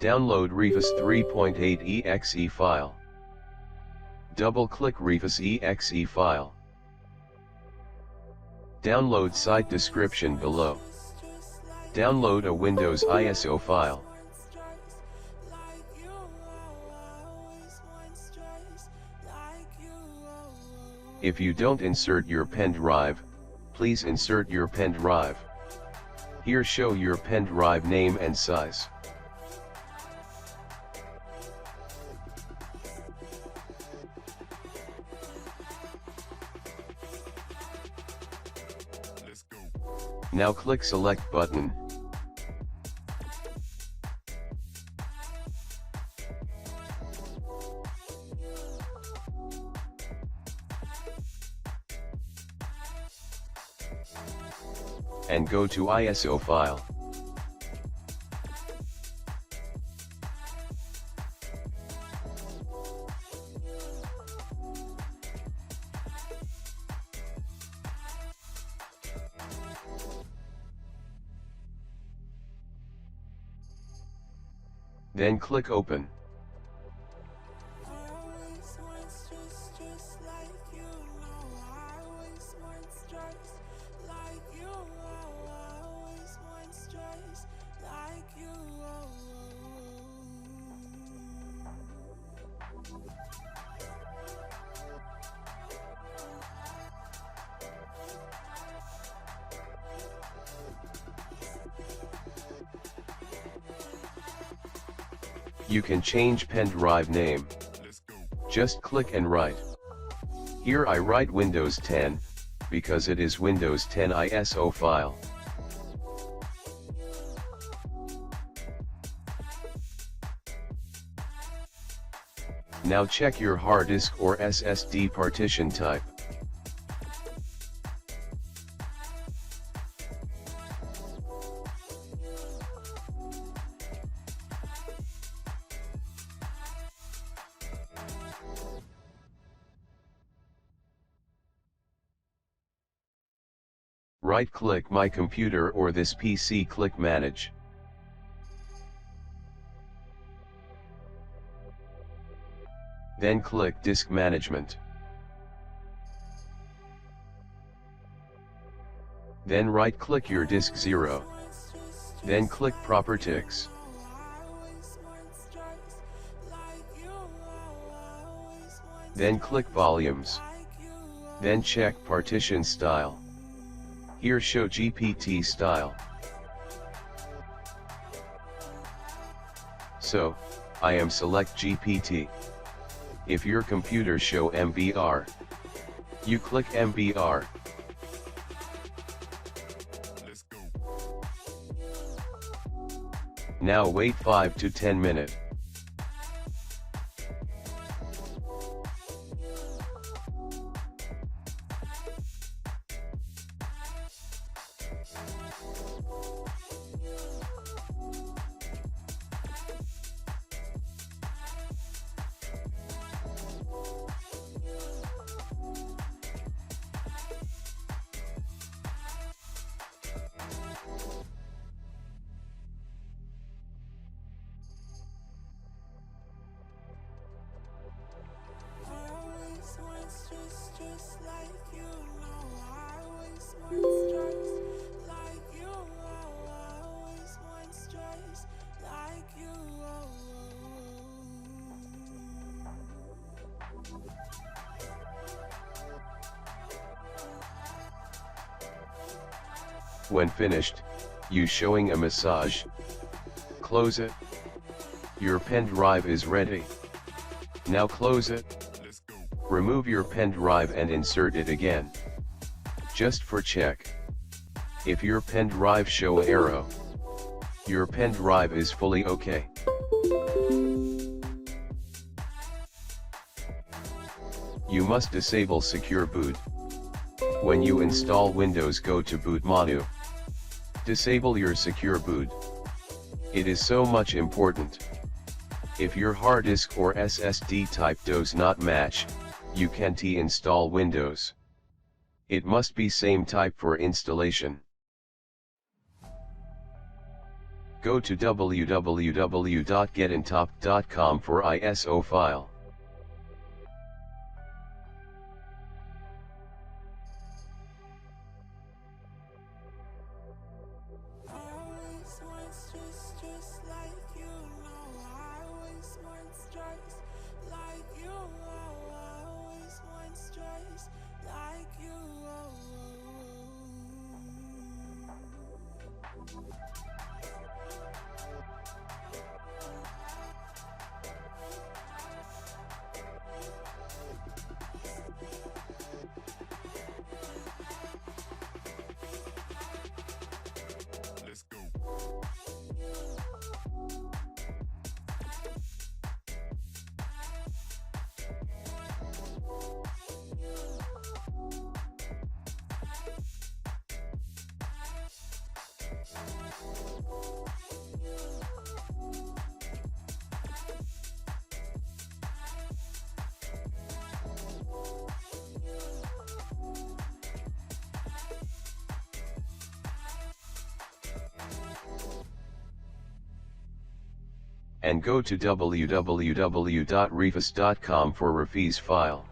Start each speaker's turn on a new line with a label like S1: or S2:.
S1: Download Revus 3.8 exe file. Double-click Revus exe file. Download site description below. Download a Windows ISO file. If you don't insert your pen drive, please insert your pen drive. Here show your pen drive name and size. Now click Select button. And go to ISO file. Then click Open. You can change pen drive name. Just click and write. Here I write Windows 10, because it is Windows 10 ISO file. Now check your hard disk or SSD partition type. Right-click My Computer or this PC, click Manage. Then click Disk Management. Then right-click your disk 0. Then click Properties. Then click Volumes. Then check Partition Style. Here show GPT style. So, I am select GPT. If your computer show MBR, you click MBR. Now wait 5 to 10 minutes. When finished, you showing a message. Close it. Your pen drive is ready. Now close it. Remove your pen drive and insert it again. Just for check. If your pen drive show arrow, your pen drive is fully okay. You must disable Secure Boot. When you install Windows, go to Boot menu. Disable your Secure Boot. It is so much important. If your hard disk or SSD type does not match, you can't install Windows. It must be same type for installation. Go to www.getintop.com for ISO file. And go to www.refis.com for refis file.